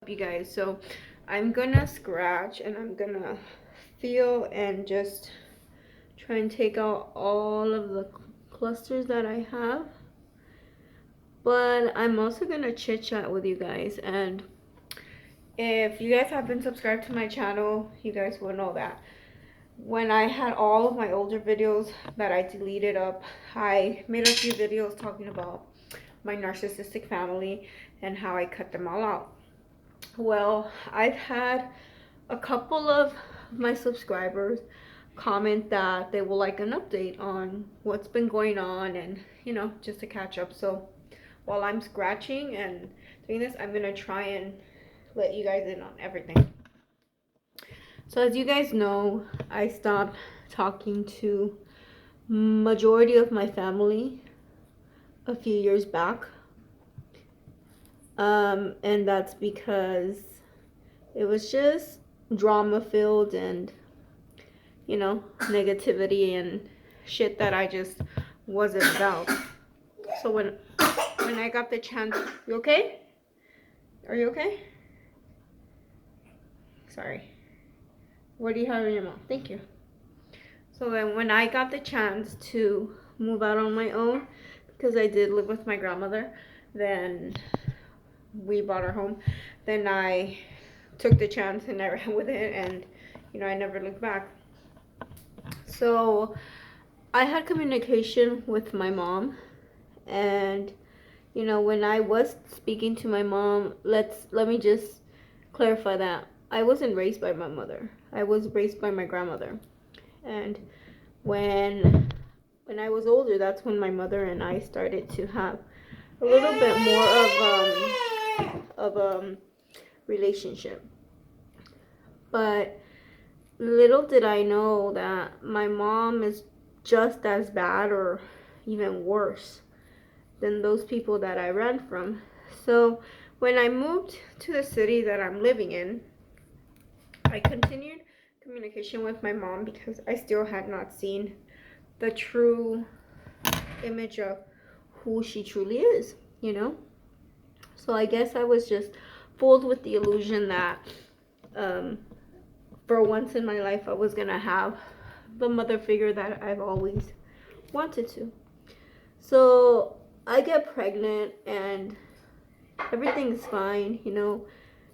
You guys, so I'm gonna scratch and I'm gonna feel and just try and take out all of the clusters that I have, but I'm also gonna chit chat with you guys. And if you guys have been subscribed to my channel, you guys will know that when I had all of my older videos that I deleted up, I made a few videos talking about my narcissistic family and how I cut them all out. Well, I've had a couple of my subscribers comment that they will like an update on what's been going on, and just to catch up. So while I'm scratching and doing this, I'm gonna try and let you guys in on everything. So as you guys know, I stopped talking to majority of my family a few years back, and that's because it was just drama filled and negativity and shit that I just wasn't about. So when I got the chance, you okay? Are you okay? Sorry. What do you have in your mouth? Thank you. So then when I got the chance to move out on my own, because I did live with my grandmother, then we bought our home, then I took the chance and I ran with it, and I never looked back. So I had communication with my mom, and when I was speaking to my mom, let me just clarify that I wasn't raised by my mother. I was raised by my grandmother. And when I was older, that's when my mother and I started to have a little bit more of relationship. But little did I know that my mom is just as bad or even worse than those people that I ran from. So when I moved to the city that I'm living in, I continued communication with my mom because I still had not seen the true image of who she truly is, So I guess I was just fooled with the illusion that for once in my life I was gonna have the mother figure that I've always wanted to. So I get pregnant and everything's fine,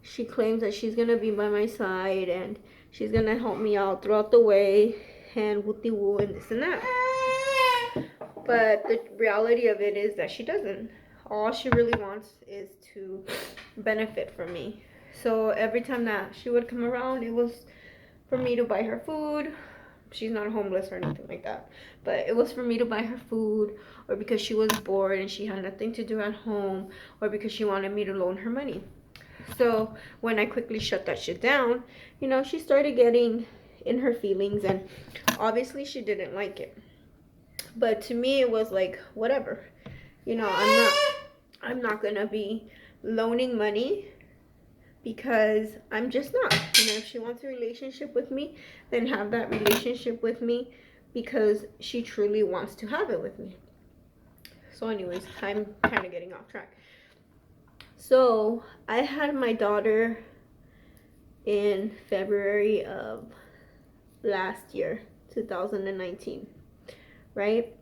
She claims that she's gonna be by my side and she's gonna help me out throughout the way and wooty woo and this and that. But the reality of it is that she doesn't. All she really wants is to benefit from me. So every time that she would come around, it was for me to buy her food. She's not homeless or anything like that, but it was for me to buy her food, or because she was bored and she had nothing to do at home, or because she wanted me to loan her money. So when I quickly shut that shit down, she started getting in her feelings, and obviously she didn't like it. But to me it was like, whatever. I'm not gonna be loaning money because I'm just not. If she wants a relationship with me, then have that relationship with me because she truly wants to have it with me. So anyways, I'm kind of getting off track. So I had my daughter in February of last year, 2019, right?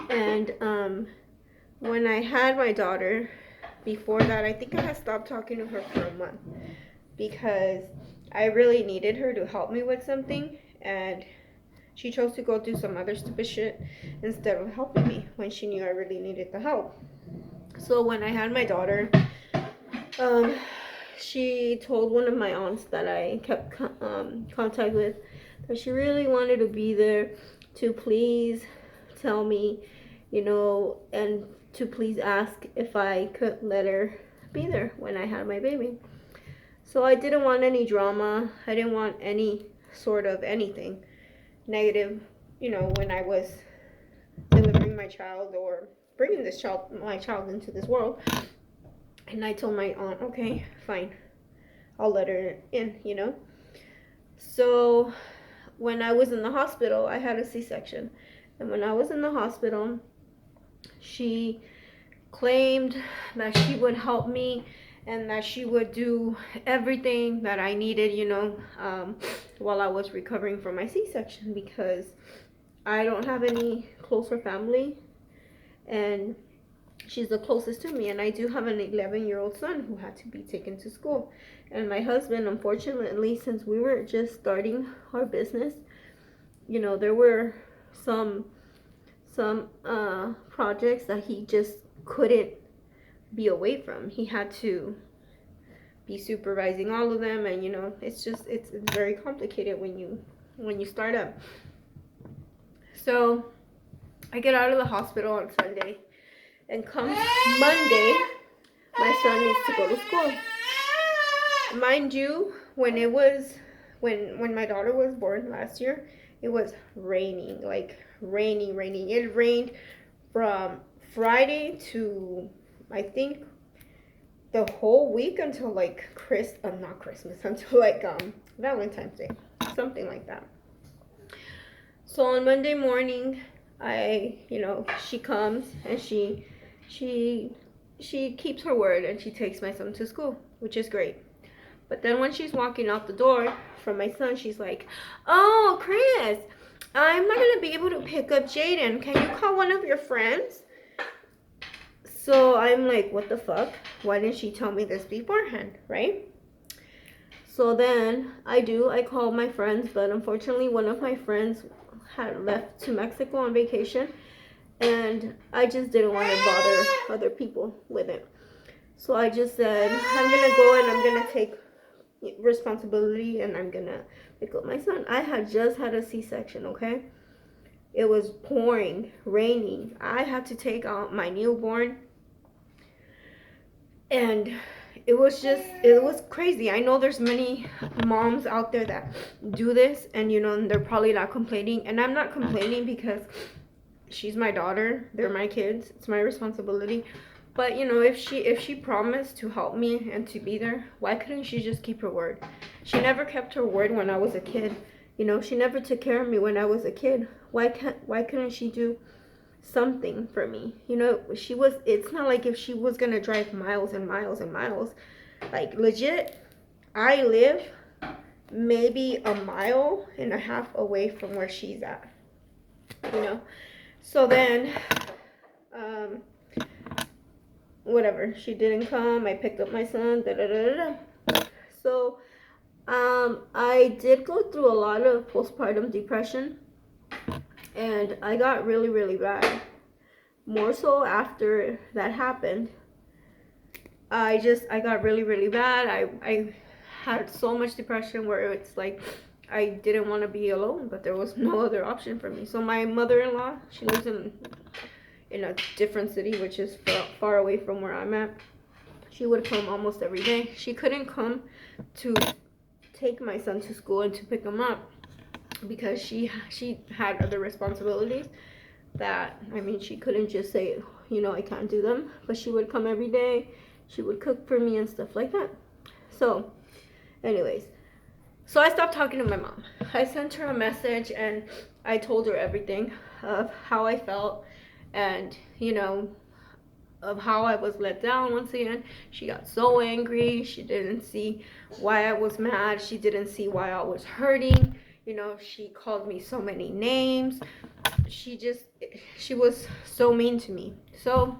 And when I had my daughter, before that, I think I had stopped talking to her for a month because I really needed her to help me with something, and she chose to go do some other stupid shit instead of helping me when she knew I really needed the help. So when I had my daughter, she told one of my aunts that I kept contact with that she really wanted to be there to please tell me, and to please ask if I could let her be there when I had my baby. So I didn't want any drama. I didn't want any sort of anything negative, when I was delivering my child or bringing my child into this world. And I told my aunt, okay, fine, I'll let her in, So when I was in the hospital, I had a C-section. And when I was in the hospital, she claimed that she would help me and that she would do everything that I needed, while I was recovering from my C-section, because I don't have any closer family, and she's the closest to me. And I do have an 11-year-old son who had to be taken to school. And my husband, unfortunately, since we were just starting our business, there were some projects that he just couldn't be away from. He had to be supervising all of them, and it's very complicated when you start up. So I get out of the hospital on Sunday, and come Monday, my son needs to go to school. Mind you, when my daughter was born last year, it was raining, like raining. It rained from Friday to, I think, the whole week until like not Christmas, until like Valentine's Day, something like that. So on Monday morning, she comes and she keeps her word, and she takes my son to school, which is great. But then when she's walking out the door from my son, she's like, "Oh, Chris, I'm not gonna be able to pick up Jaden. Can you call one of your friends?" So I'm like, what the fuck? Why didn't she tell me this beforehand, right? So then I call my friends, but unfortunately one of my friends had left to Mexico on vacation, and I just didn't want to bother other people with it. So I just said, I'm gonna go and I'm gonna take responsibility, and I'm gonna pick up my son. I had just had a C-section, okay? It was pouring, raining. I had to take out my newborn, and it was crazy. I know there's many moms out there that do this, and and they're probably not complaining, and I'm not complaining because she's my daughter, they're my kids, it's my responsibility. But if she promised to help me and to be there, why couldn't she just keep her word? She never kept her word when I was a kid. She never took care of me when I was a kid. Why couldn't she do something for me? It's not like if she was gonna drive miles and miles and miles. Like legit, I live maybe 1.5 miles away from where she's at. So then whatever, she didn't come. I picked up my son. So I did go through a lot of postpartum depression, and I got really, really bad. More so after that happened. I got really, really bad. I had so much depression where it's like I didn't want to be alone, but there was no other option for me. So my mother-in-law, she lives in a different city, which is far away from where I'm at. She would come almost every day. She couldn't come to take my son to school and to pick him up because she had other responsibilities that, she couldn't just say, I can't do them. But she would come every day. She would cook for me and stuff like that. So anyways, so I stopped talking to my mom. I sent her a message and I told her everything of how I felt, and of how I was let down once again. She got so angry. She didn't see why I was mad. She didn't see why I was hurting. She called me so many names. She was so mean to me. So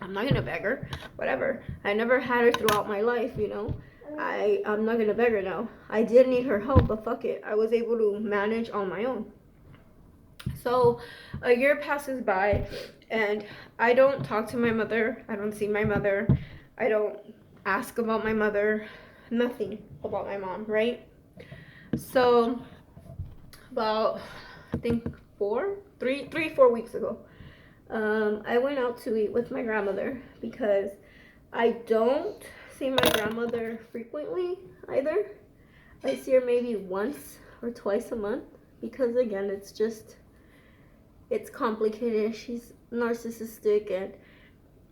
I'm not gonna beg her, whatever. I never had her throughout my life, I'm not gonna beg her now. I did need her help, but fuck it. I was able to manage on my own. So a year passes by, and I don't talk to my mother. I don't see my mother. I don't ask about my mother. Nothing about my mom, right? So about, I think 4 weeks ago, I went out to eat with my grandmother because I don't see my grandmother frequently either. I see her maybe once or twice a month because, again, it's complicated. She's narcissistic, and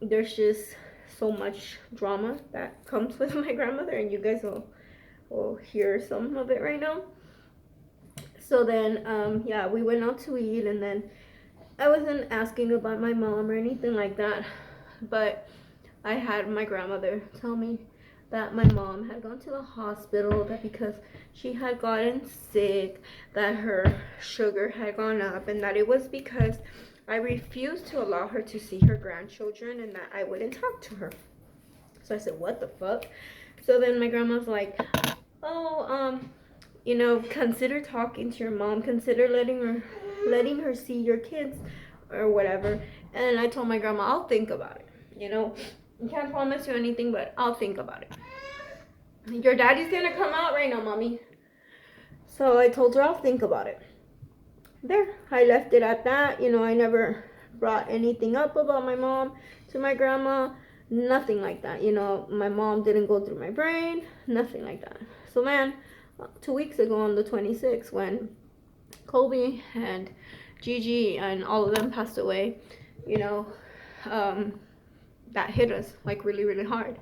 there's just so much drama that comes with my grandmother, and you guys will hear some of it right now. So then, we went out to eat, and then I wasn't asking about my mom or anything like that, but I had my grandmother tell me that my mom had gone to the hospital, that because she had gotten sick, that her sugar had gone up, and that it was because I refused to allow her to see her grandchildren and that I wouldn't talk to her. So I said, what the fuck? So then my grandma's like, oh, you know, consider talking to your mom, consider letting her see your kids or whatever. And I told my grandma, I'll think about it. You know, I can't promise you anything, but I'll think about it. Your daddy's gonna come out right now, mommy. So I told her I'll think about it. There, I left it at that. You know, I never brought anything up about my mom to my grandma. Nothing like that. You know, my mom didn't go through my brain. Nothing like that. So man, 2 weeks ago on the 26th, when Kobe and Gigi and all of them passed away, you know, that hit us like really, really hard.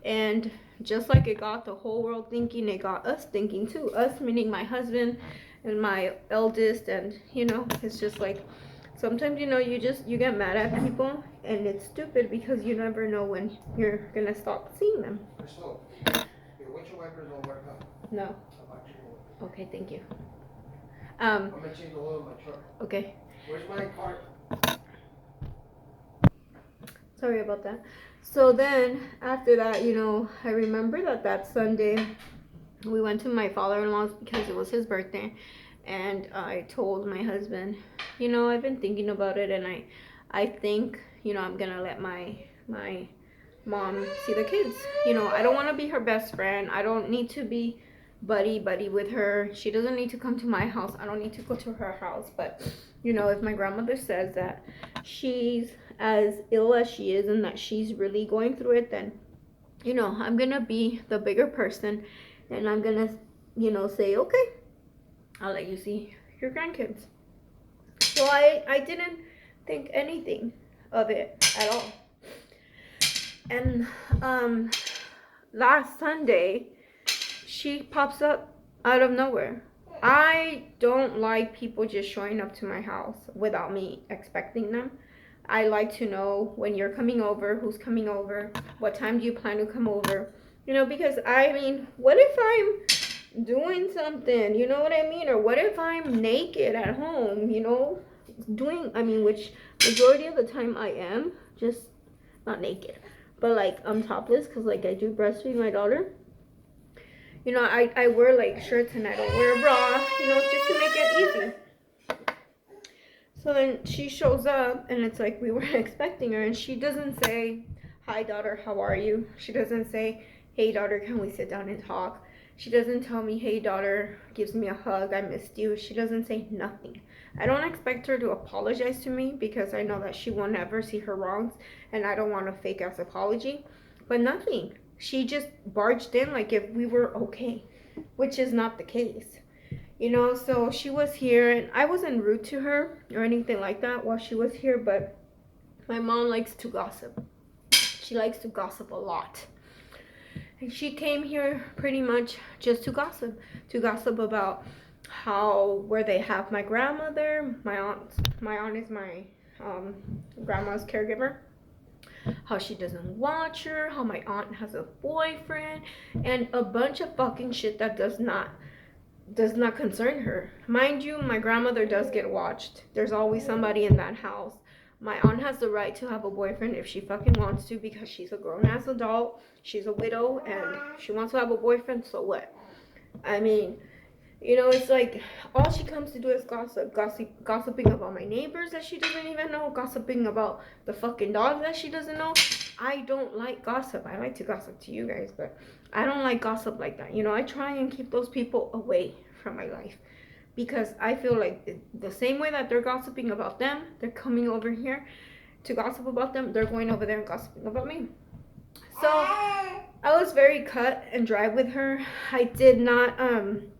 And just like it got the whole world thinking, it got us thinking too. Us meaning my husband and my eldest. And you know, it's just like sometimes, you know, you get mad at people, and it's stupid because you never know when you're gonna stop seeing them. No. Okay, thank you. I'm gonna change the oil in my truck. Okay. Where's my cart? Sorry about that. So then after that, you know, I remember that Sunday we went to my father-in-law's because it was his birthday, and I told my husband, you know, I've been thinking about it, and I think, you know, I'm gonna let my mom see the kids. You know, I don't want to be her best friend. I don't need to be buddy with her. She doesn't need to come to my house. I don't need to go to her house. But you know, if my grandmother says that she's as ill as she is and that she's really going through it, then you know, I'm gonna be the bigger person, and I'm gonna, you know, say, okay, I'll let you see your grandkids. So I didn't think anything of it at all. And last Sunday, she pops up out of nowhere. I don't like people just showing up to my house without me expecting them. I like to know when you're coming over, who's coming over, what time do you plan to come over, you know, because I mean, what if I'm doing something, you know what I mean, or what if I'm naked at home, you know, which majority of the time I am, just not naked, but like I'm topless, because like I do breastfeed my daughter. You know, I wear like shirts and I don't wear a bra, you know, just to make it easy. So then she shows up, and it's like we weren't expecting her, and she doesn't say, hi daughter, how are you? She doesn't say, hey daughter, can we sit down and talk? She doesn't tell me, hey daughter, gives me a hug, I missed you. She doesn't say nothing. I don't expect her to apologize to me because I know that she will never see her wrongs, and I don't want a fake ass apology, but nothing. She just barged in like if we were okay, which is not the case. You know, so she was here, and I wasn't rude to her or anything like that while she was here, but my mom likes to gossip. She likes to gossip a lot. And she came here pretty much just to gossip about where they have my grandmother. My aunt is my grandma's caregiver. How she doesn't watch her, how my aunt has a boyfriend, and a bunch of fucking shit that does not concern her. Mind you, my grandmother does get watched. There's always somebody in that house. My aunt has the right to have a boyfriend if she fucking wants to, because she's a grown-ass adult. She's a widow, and she wants to have a boyfriend, so what? I mean, you know, it's like all she comes to do is gossiping about my neighbors that she doesn't even know, gossiping about the fucking dog that she doesn't know. I don't like gossip. I like to gossip to you guys, but I don't like gossip like that. You know, I try and keep those people away from my life, because I feel like the same way that they're gossiping about them, they're coming over here to gossip about them, they're going over there and gossiping about me. So I was very cut and dry with her. I didn't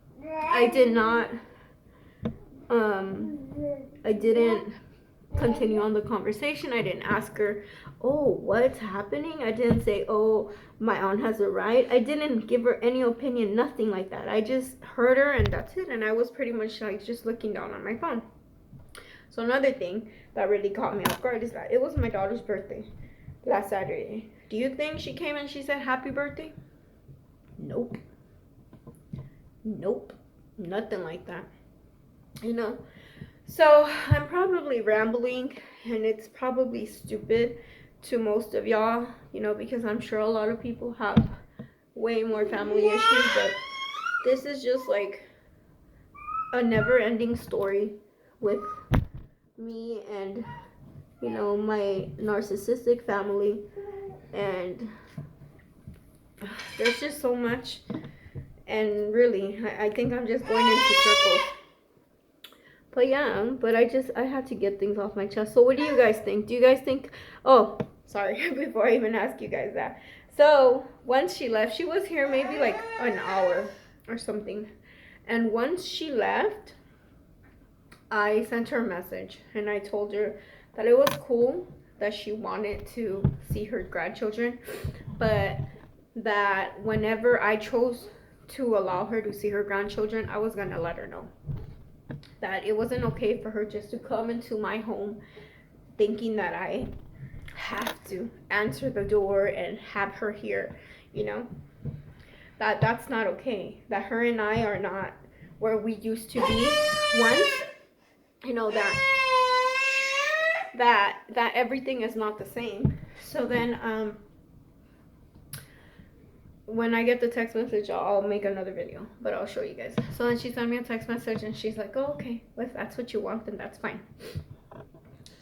continue on the conversation. I didn't ask her, oh, what's happening? I didn't say, oh, my aunt has a right. I didn't give her any opinion, nothing like that. I just heard her, and that's it. And I was pretty much like just looking down on my phone. So another thing that really caught me off guard is that it was my daughter's birthday last Saturday. Do you think she came and she said happy birthday? Nope. Nope. Nothing like that. You know? So I'm probably rambling, and it's probably stupid to most of y'all, you know, because I'm sure a lot of people have way more family issues, but this is just like a never-ending story with me and, you know, my narcissistic family, and there's just so much, and really, I think I'm just going into circles. But yeah, but I had to get things off my chest. So what do you guys think? Do you guys think, oh, sorry, before I even ask you guys that. So once she left, she was here maybe like an hour or something. And once she left, I sent her a message and I told her that it was cool that she wanted to see her grandchildren, but that whenever I chose to allow her to see her grandchildren, I was gonna let her know that it wasn't okay for her just to come into my home thinking that I have to answer the door and have her here, you know, that's not okay, that her and I are not where we used to be once, you know, that everything is not the same. So then when I get the text message, I'll make another video, but I'll show you guys. So then she sent me a text message and she's like, oh, okay, well, if that's what you want, then that's fine.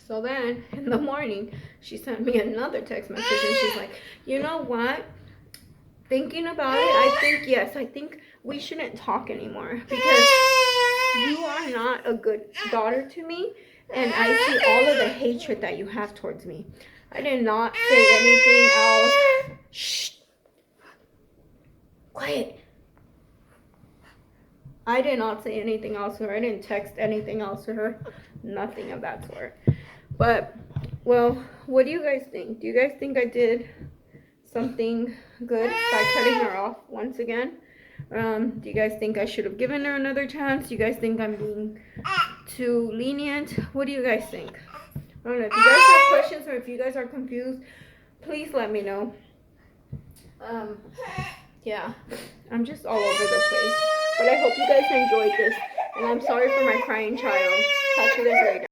So then in the morning, she sent me another text message and she's like, you know what? Thinking about it, I think we shouldn't talk anymore because you are not a good daughter to me, and I see all of the hatred that you have towards me. I did not say anything else. Shh. Quiet. I did not say anything else to her. I didn't text anything else to her. Nothing of that sort. But, well, what do you guys think? Do you guys think I did something good by cutting her off once again? Do you guys think I should have given her another chance? Do you guys think I'm being too lenient? What do you guys think? I don't know. If you guys have questions or if you guys are confused, please let me know. Yeah, I'm just all over the place. But I hope you guys enjoyed this. And I'm sorry for my crying child. Talk to you guys later.